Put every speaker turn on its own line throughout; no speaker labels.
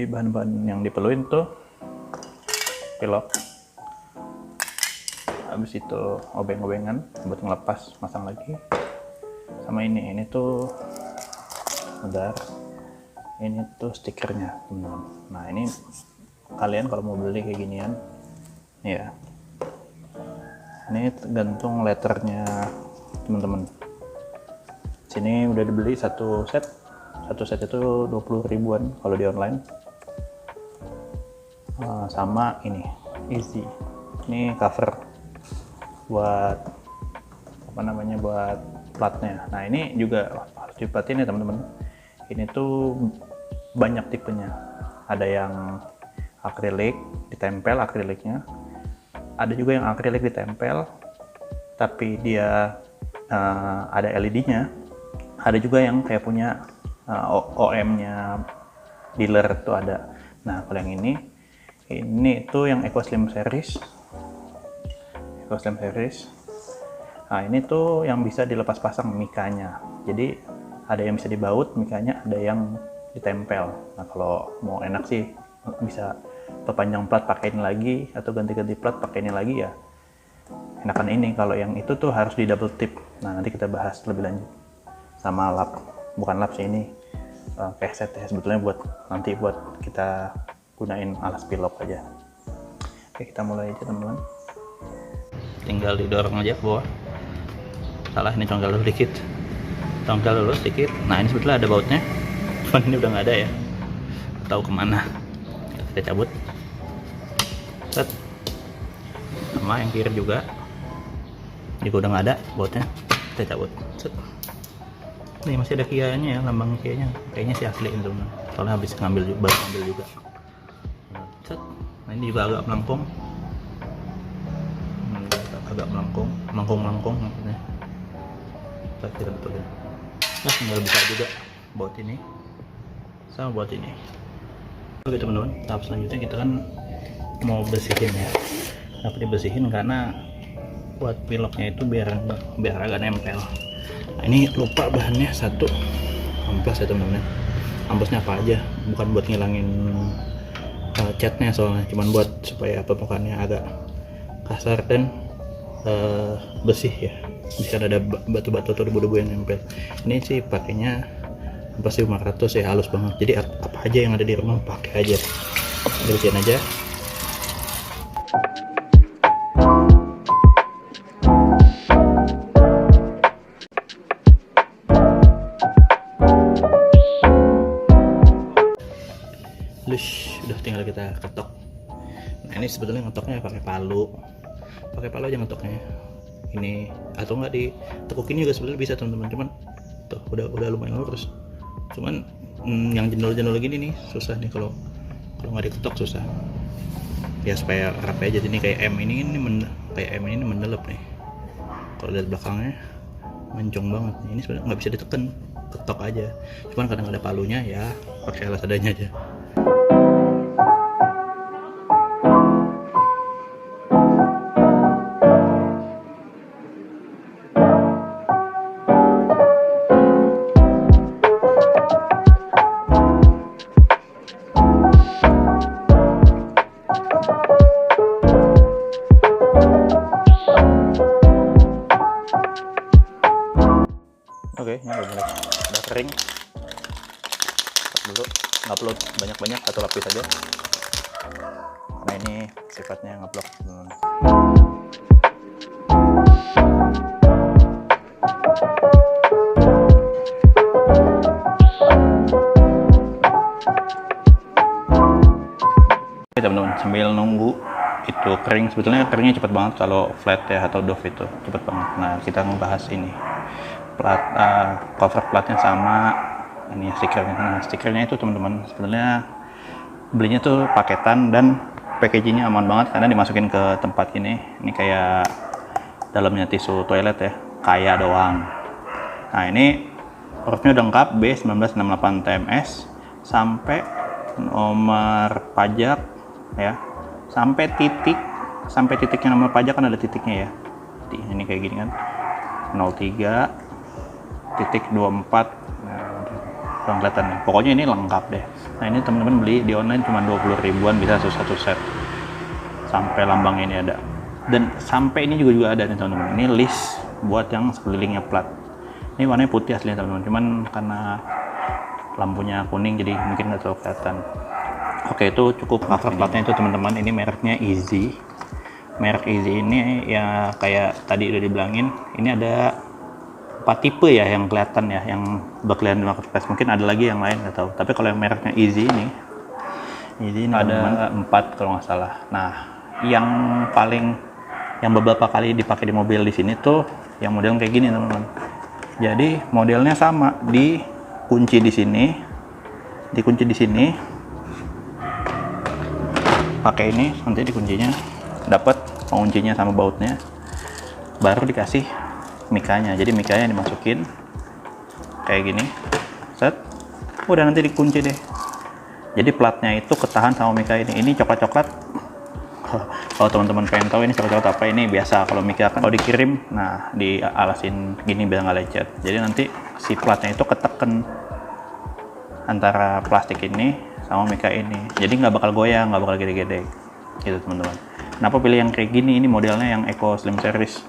bahan-bahan yang diperluin tuh pilok, habis itu obeng-obengan buat ngelepas masang lagi, sama ini tuh bentar, ini tuh stikernya teman-teman. Nah ini kalian kalau mau beli kayak ginian ya, ini gantung letternya teman-teman. Sini udah dibeli satu set itu 20 ribuan kalau di online. Sama ini easy, ini cover buat apa namanya, buat platnya. Nah ini juga harus diperhatiin ya teman-teman, ini tuh banyak tipenya, ada yang akrilik ditempel akriliknya, ada juga yang akrilik ditempel tapi dia ada LED-nya, ada juga yang kayak punya OM-nya dealer tuh ada. Nah kalau yang ini tuh yang EcoSlim series. Nah ini tuh yang bisa dilepas pasang mikanya, jadi ada yang bisa dibaut mikanya, ada yang ditempel. Nah kalau mau enak sih bisa perpanjang plat pakai ini lagi, atau ganti-ganti plat pakai ini lagi ya enakan ini. Kalau yang itu tuh harus di double tip. Nah nanti kita bahas lebih lanjut. Sama lap, bukan lap sih, ini keset ya sebetulnya, buat nanti buat kita gunain alas pilok aja. Oke kita mulai aja teman-teman, tinggal didorong aja ke bawah. Salah, ini congkel dulu dikit, nah ini sebetulnya ada bautnya, cuman ini udah nggak ada ya, tahu kemana. Kita cabut, set, sama yang kiri juga udah nggak ada bautnya, kita cabut, set. Ini masih ada kianya ya, lambang kianya, kayaknya sih asli ini teman-teman, soalnya habis baru ngambil juga. Set. Nah ini juga agak melengkung, melengkung maksudnya. Kita betulin. Nah tinggal buka juga baut ini sama baut ini. Oke teman-teman, tahap selanjutnya kita kan mau bersihin ya. Kenapa dibersihin? Karena buat piloknya itu biar agak nempel. Nah ini lupa bahannya satu, amplas ya teman-teman. Amplosnya apa aja, bukan buat ngilangin catnya soalnya, cuman buat supaya permukaannya agak kasar dan bersih ya. Bisa ada batu-batu atau debu-debu yang nempel. Ini sih pakainya pasti 500 ya, halus banget. Jadi apa aja yang ada di rumah pakai aja, bersihin aja. Udah tinggal kita ketok. Nah ini sebetulnya ngetoknya pakai palu aja ngetoknya ini, atau nggak ditekukin juga sebenarnya bisa teman-teman, cuman tuh udah lumayan lurus. Cuman yang jendol-jendol gini nih susah nih, kalau nggak diketok susah ya. Supaya rapi aja, ini kayak M ini mendelep nih, kalau dari belakangnya mencong banget. Ini sebenarnya nggak bisa ditekan, ketok aja, cuman kadang ada palunya ya, pakai alas adanya aja. Oke, ini udah kering. Dulu nggak perlu banyak-banyak, satu lapis aja. Nah ini sifatnya ngeblok. Oke teman-teman, sambil nunggu itu kering, sebetulnya keringnya cepet banget kalau flat ya atau doff itu cepet banget. Nah kita ngebahas ini plat, cover platnya sama ini stikernya. Nah stikernya itu teman-teman sebenarnya belinya tuh paketan dan packagingnya aman banget, karena dimasukin ke tempat ini kayak dalamnya tisu toilet ya, kayak doang. Nah ini hurufnya udah lengkap, B1968 TMS sampai nomor pajak ya, sampai titiknya nomor pajak kan ada titiknya ya, ini kayak gini kan, 03.24. Nah, kurang kelihatan nih. Pokoknya ini lengkap deh. Nah ini teman-teman beli di online cuma 20 ribuan bisa satu set. Sampai lambang ini ada. Dan sampai ini juga ada nih teman-teman. Ini list buat yang sekelilingnya plat. Ini warnanya putih aslinya teman-teman. Cuman karena lampunya kuning jadi mungkin nggak terlalu kelihatan. Oke, itu cukup cover platnya itu teman-teman. Ini mereknya Easy. Merek Easy ini ya kayak tadi udah dibilangin. Ini ada 4 tipe ya yang kelihatan ya, yang berkeliaran di marketplace. Mungkin ada lagi yang lain nggak tahu. Tapi kalau yang mereknya Easy ini ada 4 kalau nggak salah. Nah, yang beberapa kali dipakai di mobil di sini tuh yang model kayak gini teman-teman. Jadi modelnya sama, dikunci di sini, pakai ini, nanti dikuncinya dapat penguncinya sama bautnya, baru dikasih mikanya. Jadi mikanya dimasukin kayak gini, set, udah nanti dikunci deh. Jadi platnya itu ketahan sama mika ini. Ini coklat-coklat. Kalau teman-teman pengen tahu ini coklat-coklat apa, ini biasa kalau mika kan kalau dikirim, nah dialasin gini biar nggak lecet. Jadi nanti si platnya itu keteken antara plastik ini sama mika ini. Jadi nggak bakal goyang, nggak bakal gede-gede. Gitu teman-teman. Kenapa pilih yang kayak gini? Ini modelnya yang Eco Slim Series.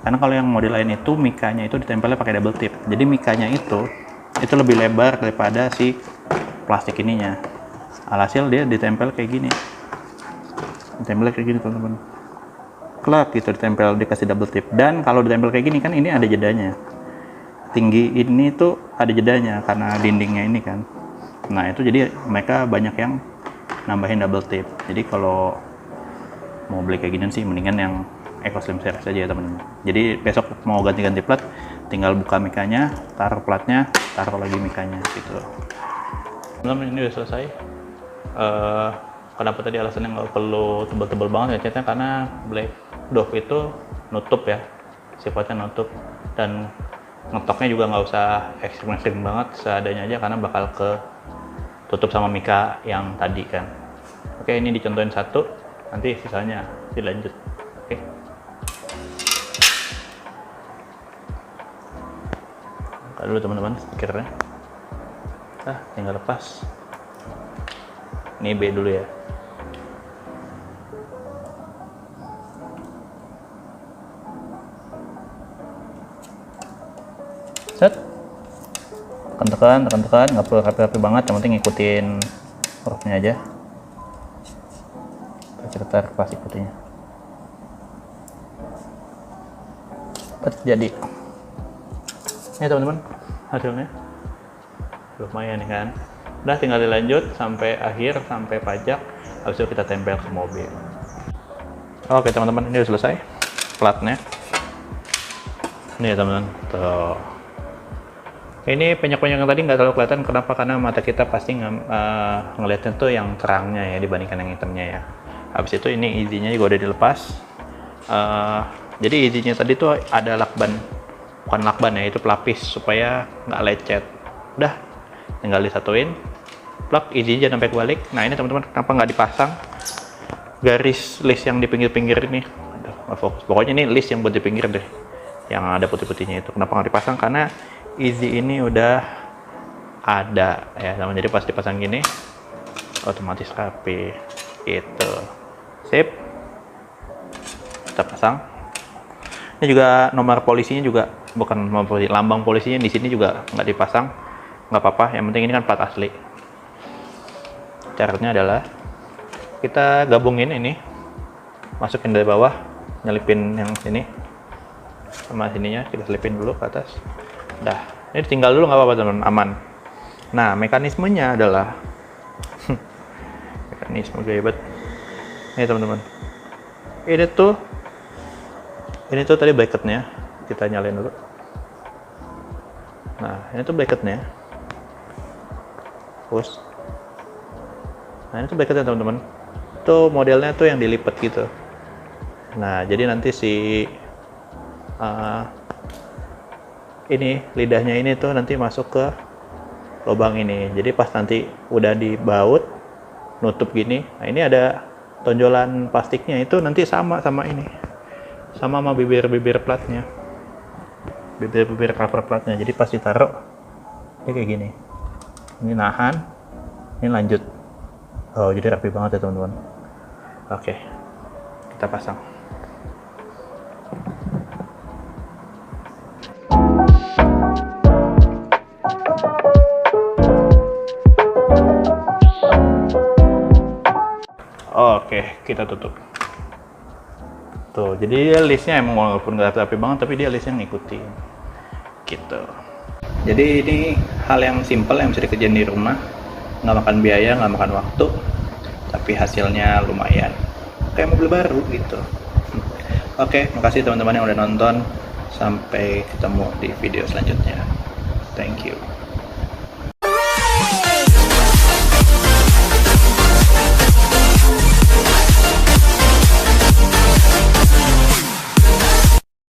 Karena kalau yang model lain itu mikanya itu ditempelnya pakai double tip. Jadi mikanya itu lebih lebar daripada si plastik ininya. Alhasil dia ditempel kayak gini. Ditempel kayak gini teman-teman. Klak gitu ditempel, dikasih double tip. Dan kalau ditempel kayak gini kan ini ada jedanya. Tinggi ini tuh ada jedanya karena dindingnya ini kan. Nah itu jadi mereka banyak yang nambahin double tip. Jadi kalau mau beli kayak gini sih mendingan yang Eco Slim Series aja ya teman-teman. Jadi besok mau ganti-ganti plat, tinggal buka mikanya, taruh platnya, taruh lagi mikanya gitu. Teman-teman ini udah selesai. Kenapa tadi alasannya nggak perlu tebal-tebal banget ya catnya, karena Black Dove itu nutup ya, sifatnya nutup, dan ngetoknya juga nggak usah ekstrim banget, seadanya aja karena bakal ke tutup sama mika yang tadi kan. Oke, ini dicontohin satu, nanti sisanya dilanjut. Oke. Buka dulu teman-teman stikernya. Tinggal lepas. Ini B dulu ya. Set, tekan-tekan, nggak perlu rapi-rapi banget, yang penting ngikutin hurufnya aja. Kita tarik plastik putihnya. Jadi, ini teman-teman hasilnya lumayan nih kan. Udah tinggal dilanjut sampai akhir, sampai pajak, habis itu kita tempel ke mobil. Oke teman-teman, ini udah selesai platnya. Ini ya teman-teman, tuh. Ini penyok-penyok yang tadi nggak terlalu kelihatan. Kenapa? Karena mata kita pasti ngeliatnya tuh yang terangnya ya dibandingkan yang hitamnya ya. Habis itu ini Easy-nya juga udah dilepas. Jadi Easy-nya tadi tuh ada lakban, bukan lakban ya, itu pelapis supaya nggak lecet. Udah, tinggal disatuin, plug Easy-nya sampai kebalik. Nah ini teman-teman, kenapa nggak dipasang garis list yang di pinggir-pinggir ini? Nggak fokus. Pokoknya ini list yang buat di pinggir deh, yang ada putih-putihnya itu. Kenapa nggak dipasang? Karena Easy ini udah ada ya, sama jadi pas dipasang gini otomatis rapi gitu. Sip, kita pasang. Ini juga nomor polisinya juga, bukan nomor polisi, lambang polisinya di sini juga nggak dipasang, nggak apa-apa. Yang penting ini kan plat asli. Caranya adalah kita gabungin ini, masukin dari bawah, nyelipin yang sini sama sininya, kita selipin dulu ke atas. Dah, ini tinggal dulu nggak apa-apa teman-teman, aman. Nah, mekanismenya adalah mekanisme gayabet. Ini teman-teman, ini tuh tadi bracketnya, kita nyalain dulu. Nah, ini tuh bracketnya, push. Nah, ini tuh bracketnya teman-teman. Tuh modelnya tuh yang dilipat gitu. Nah, jadi nanti si ini lidahnya ini tuh nanti masuk ke lubang ini. Jadi pas nanti udah dibaut nutup gini, nah ini ada tonjolan plastiknya, itu nanti sama ini, sama bibir platnya, bibir cover platnya. Jadi pas ditaruh ini kayak gini. Ini nahan, ini lanjut. Oh, jadi rapi banget ya teman-teman. Oke, kita pasang. Oke, kita tutup. Tuh, jadi listnya emang walaupun nggak rapi banget, tapi dia listnya ngikutin. Gitu. Jadi ini hal yang simple yang bisa dikerjain di rumah, nggak makan biaya, nggak makan waktu, tapi hasilnya lumayan. Kayak mobil baru gitu. Oke, makasih teman-teman yang udah nonton. Sampai ketemu di video selanjutnya. Thank you.